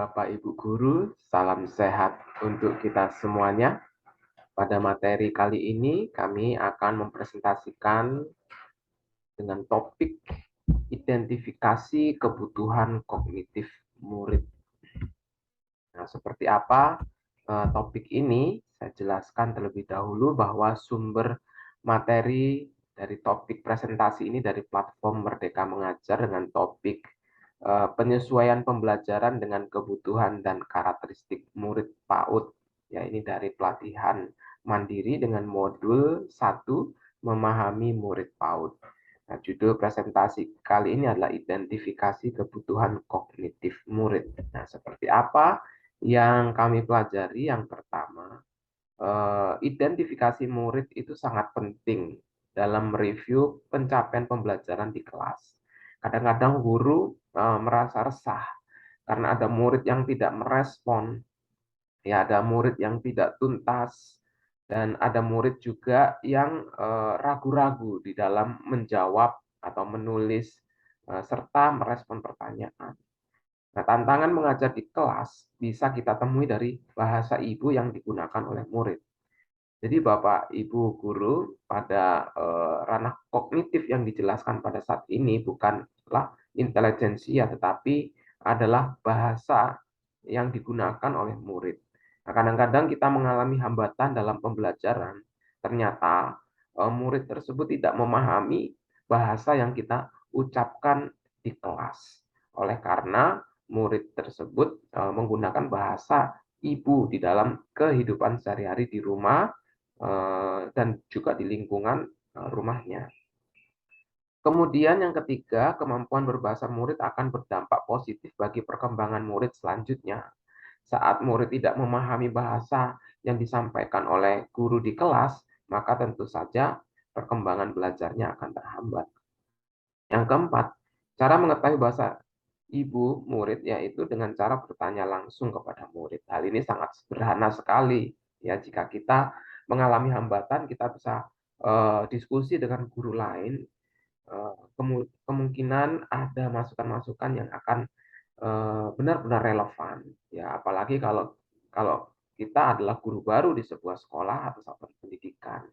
Bapak Ibu Guru, salam sehat untuk kita semuanya. Pada materi kali ini kami akan mempresentasikan dengan topik identifikasi kebutuhan kognitif murid. Nah, seperti apa topik ini? Saya jelaskan terlebih dahulu bahwa sumber materi dari topik presentasi ini dari platform Merdeka Mengajar dengan topik penyesuaian pembelajaran dengan kebutuhan dan karakteristik murid PAUD. Ya, ini dari pelatihan mandiri dengan modul 1 memahami murid PAUD. Nah, judul presentasi kali ini adalah identifikasi kebutuhan kognitif murid. Nah, seperti apa yang kami pelajari? Yang pertama, identifikasi murid itu sangat penting dalam mereview pencapaian pembelajaran di kelas. Kadang-kadang guru merasa resah karena ada murid yang tidak merespon, ya ada murid yang tidak tuntas, dan ada murid juga yang ragu-ragu di dalam menjawab atau menulis serta merespon pertanyaan. Nah, tantangan mengajar di kelas bisa kita temui dari bahasa ibu yang digunakan oleh murid. Jadi Bapak Ibu guru pada ranah kognitif yang dijelaskan pada saat ini bukanlah intelijensia, tetapi adalah bahasa yang digunakan oleh murid. Nah, kadang-kadang kita mengalami hambatan dalam pembelajaran. Ternyata murid tersebut tidak memahami bahasa yang kita ucapkan di kelas. Oleh karena murid tersebut menggunakan bahasa ibu di dalam kehidupan sehari-hari di rumah dan juga di lingkungan rumahnya. Kemudian yang ketiga, kemampuan berbahasa murid akan berdampak positif bagi perkembangan murid selanjutnya. Saat murid tidak memahami bahasa yang disampaikan oleh guru di kelas, maka tentu saja perkembangan belajarnya akan terhambat. Yang keempat, cara mengetahui bahasa ibu murid yaitu dengan cara bertanya langsung kepada murid. Hal ini sangat sederhana sekali. Ya, jika kita mengalami hambatan, kita bisa diskusi dengan guru lain. Kemungkinan ada masukan-masukan yang akan benar-benar relevan. Ya, apalagi kalau kita adalah guru baru di sebuah sekolah atau satuan pendidikan,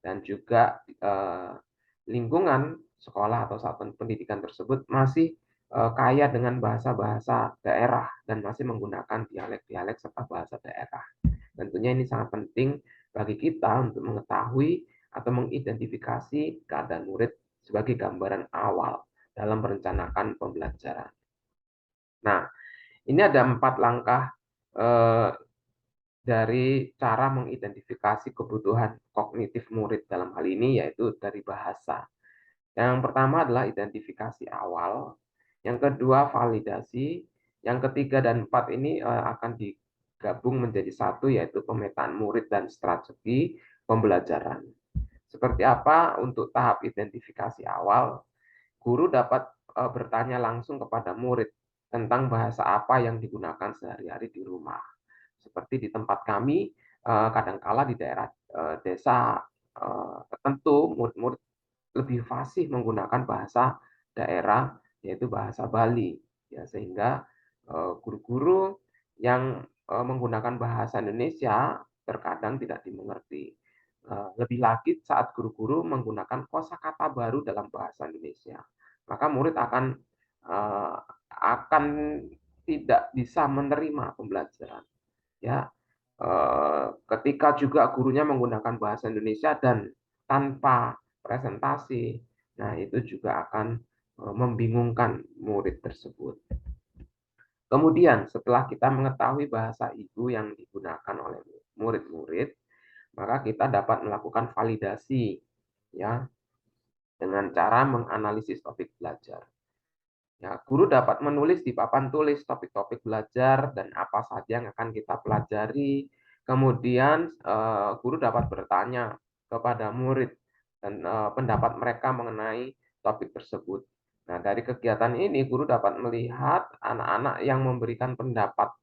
dan juga lingkungan sekolah atau satuan pendidikan tersebut masih kaya dengan bahasa-bahasa daerah dan masih menggunakan dialek-dialek serta bahasa daerah. Tentunya ini sangat penting bagi kita untuk mengetahui atau mengidentifikasi keadaan murid sebagai gambaran awal dalam merencanakan pembelajaran. Nah, ini ada 4 langkah eh, dari cara mengidentifikasi kebutuhan kognitif murid dalam hal ini, yaitu dari bahasa. Yang pertama adalah identifikasi awal, yang kedua validasi, yang ketiga dan empat ini akan digabung menjadi satu, yaitu pemetaan murid dan strategi pembelajaran. Seperti apa untuk tahap identifikasi awal? Guru dapat bertanya langsung kepada murid tentang bahasa apa yang digunakan sehari-hari di rumah. Seperti di tempat kami, kadangkala di daerah desa tertentu, murid-murid lebih fasih menggunakan bahasa daerah, yaitu bahasa Bali. Ya, sehingga guru-guru yang menggunakan bahasa Indonesia terkadang tidak dimengerti. Lebih lagi saat guru-guru menggunakan kosakata baru dalam bahasa Indonesia, maka murid akan tidak bisa menerima pembelajaran. Ya, ketika juga gurunya menggunakan bahasa Indonesia dan tanpa presentasi, nah itu juga akan membingungkan murid tersebut. Kemudian setelah kita mengetahui bahasa ibu yang digunakan oleh murid-murid, maka kita dapat melakukan validasi, ya, dengan cara menganalisis topik belajar. Ya, guru dapat menulis di papan tulis topik-topik belajar dan apa saja yang akan kita pelajari. Kemudian guru dapat bertanya kepada murid dan pendapat mereka mengenai topik tersebut. Nah, dari kegiatan ini guru dapat melihat anak-anak yang memberikan pendapat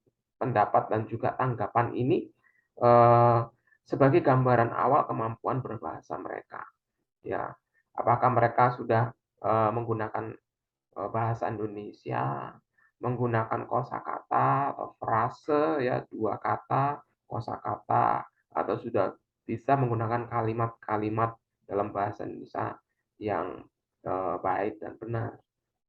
dan juga tanggapan ini eh, sebagai gambaran awal kemampuan berbahasa mereka. Ya, apakah mereka sudah menggunakan bahasa Indonesia, menggunakan kosakata atau frase ya, 2 kata, kosakata, atau sudah bisa menggunakan kalimat-kalimat dalam bahasa Indonesia yang, baik dan benar.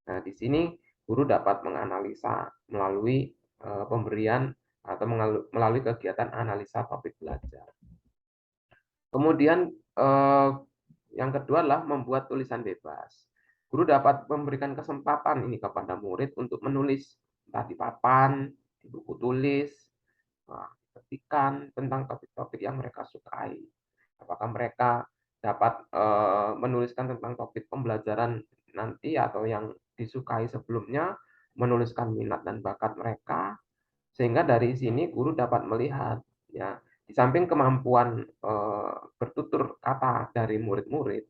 Nah, di sini guru dapat menganalisa melalui, pemberian atau melalui kegiatan analisa topik belajar. Kemudian, yang kedua adalah membuat tulisan bebas. Guru dapat memberikan kesempatan ini kepada murid untuk menulis, entah di papan, di buku tulis, ketikan tentang topik-topik yang mereka sukai. Apakah mereka dapat, menuliskan tentang topik pembelajaran nanti atau yang disukai sebelumnya, menuliskan minat dan bakat mereka, sehingga dari sini guru dapat melihat, ya, di samping kemampuan, bertutur kata dari murid-murid,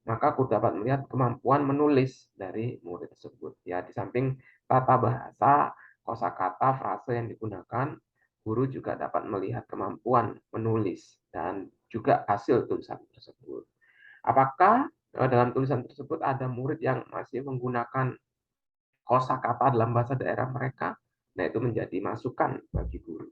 maka guru dapat melihat kemampuan menulis dari murid tersebut. Ya, di samping tata bahasa, kosakata, frase yang digunakan, guru juga dapat melihat kemampuan menulis dan juga hasil tulisan tersebut. Apakah, dalam tulisan tersebut ada murid yang masih menggunakan kosakata dalam bahasa daerah mereka? Nah, itu menjadi masukan bagi guru.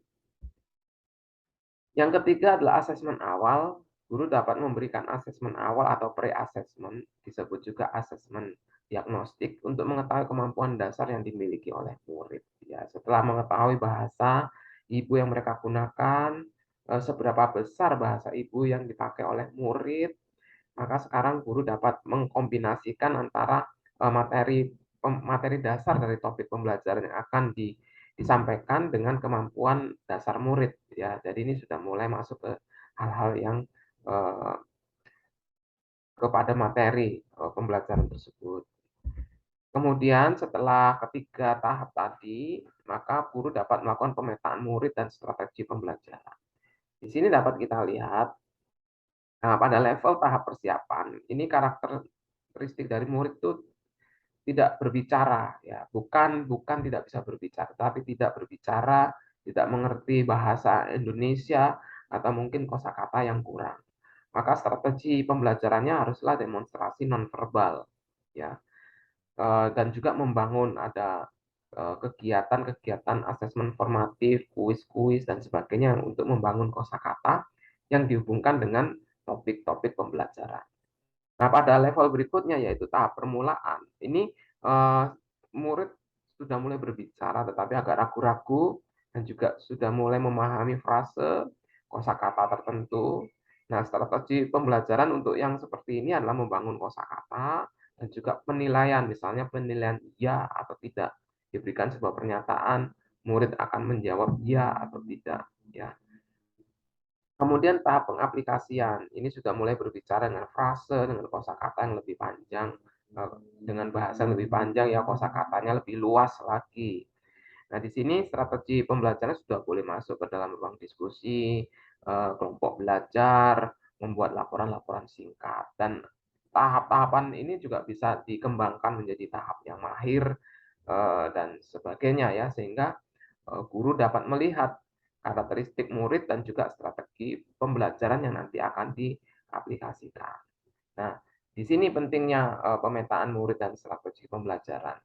Yang ketiga adalah asesmen awal. Guru dapat memberikan asesmen awal atau pre-assessment, disebut juga asesmen diagnostik, untuk mengetahui kemampuan dasar yang dimiliki oleh murid. Ya, setelah mengetahui bahasa ibu yang mereka gunakan, seberapa besar bahasa ibu yang dipakai oleh murid, maka sekarang guru dapat mengkombinasikan antara materi dasar dari topik pembelajaran yang akan disampaikan dengan kemampuan dasar murid ya. Jadi ini sudah mulai masuk ke hal-hal yang eh, kepada materi pembelajaran tersebut. Kemudian setelah ketiga tahap tadi, maka guru dapat melakukan pemetaan murid dan strategi pembelajaran. Di sini dapat kita lihat, nah, pada level tahap persiapan, ini karakteristik dari murid itu tidak berbicara, ya, bukan tidak bisa berbicara, tapi tidak berbicara, tidak mengerti bahasa Indonesia, atau mungkin kosakata yang kurang. Maka strategi pembelajarannya haruslah demonstrasi nonverbal, ya, dan juga membangun ada kegiatan-kegiatan asesmen formatif, kuis-kuis dan sebagainya untuk membangun kosakata yang dihubungkan dengan topik-topik pembelajaran. Nah, pada level berikutnya yaitu tahap permulaan. Ini murid sudah mulai berbicara tetapi agak ragu-ragu dan juga sudah mulai memahami frase, kosakata tertentu. Nah, strategi pembelajaran untuk yang seperti ini adalah membangun kosakata dan juga penilaian, misalnya penilaian iya atau tidak. Diberikan sebuah pernyataan, murid akan menjawab iya atau tidak, ya. Kemudian tahap pengaplikasian, ini sudah mulai berbicara dengan frase, dengan kosakata yang lebih panjang, dengan bahasa yang lebih panjang, ya, kosakatanya lebih luas lagi. Nah, di sini strategi pembelajaran sudah boleh masuk ke dalam ruang diskusi, kelompok belajar, membuat laporan-laporan singkat, dan tahap-tahapan ini juga bisa dikembangkan menjadi tahap yang mahir, dan sebagainya ya, sehingga guru dapat melihat karakteristik murid dan juga strategi pembelajaran yang nanti akan diaplikasikan. Nah, di sini pentingnya pemetaan murid dan strategi pembelajaran.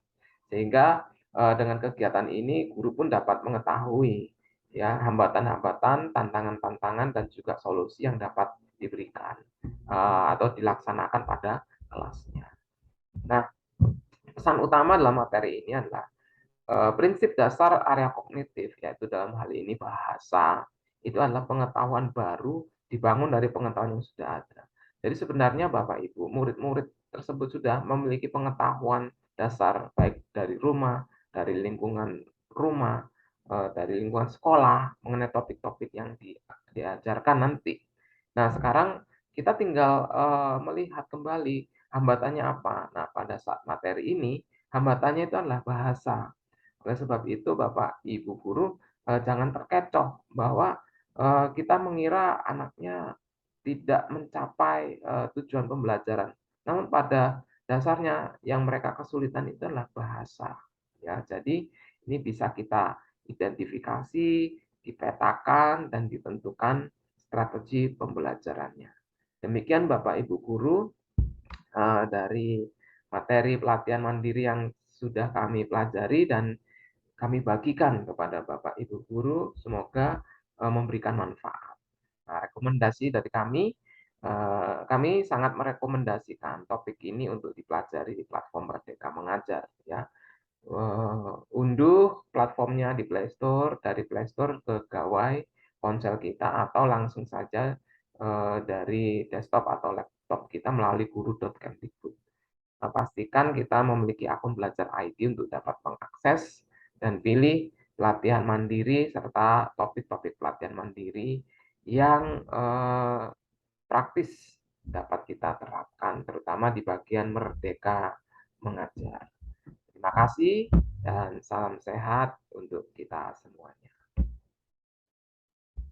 Sehingga dengan kegiatan ini guru pun dapat mengetahui ya hambatan-hambatan, tantangan-tantangan dan juga solusi yang dapat diberikan atau dilaksanakan pada kelasnya. Nah, pesan utama dalam materi ini adalah prinsip dasar area kognitif, yaitu dalam hal ini bahasa, itu adalah pengetahuan baru dibangun dari pengetahuan yang sudah ada. Jadi sebenarnya Bapak Ibu, murid-murid tersebut sudah memiliki pengetahuan dasar baik dari rumah, dari lingkungan rumah, dari lingkungan sekolah mengenai topik-topik yang diajarkan nanti. Nah, sekarang kita tinggal melihat kembali hambatannya apa. Nah, pada saat materi ini hambatannya itu adalah bahasa. Oleh sebab itu Bapak Ibu guru, jangan terkecoh bahwa, kita mengira anaknya tidak mencapai, tujuan pembelajaran. Namun pada dasarnya yang mereka kesulitan itu adalah bahasa, ya. Jadi ini bisa kita identifikasi, dipetakan, dan ditentukan strategi pembelajarannya. Demikian Bapak Ibu guru, dari materi pelatihan mandiri yang sudah kami pelajari, dan kami bagikan kepada Bapak Ibu guru, semoga memberikan manfaat. Nah, rekomendasi dari kami sangat merekomendasikan topik ini untuk dipelajari di platform Merdeka Mengajar ya. Unduh platformnya di Play Store, dari Play Store ke gawai ponsel kita atau langsung saja dari desktop atau laptop kita melalui guru.kemdikbud. Nah, pastikan kita memiliki akun belajar ID untuk dapat mengakses dan pilih pelatihan mandiri serta topik-topik pelatihan mandiri yang praktis dapat kita terapkan, terutama di bagian Merdeka Mengajar. Terima kasih dan salam sehat untuk kita semuanya.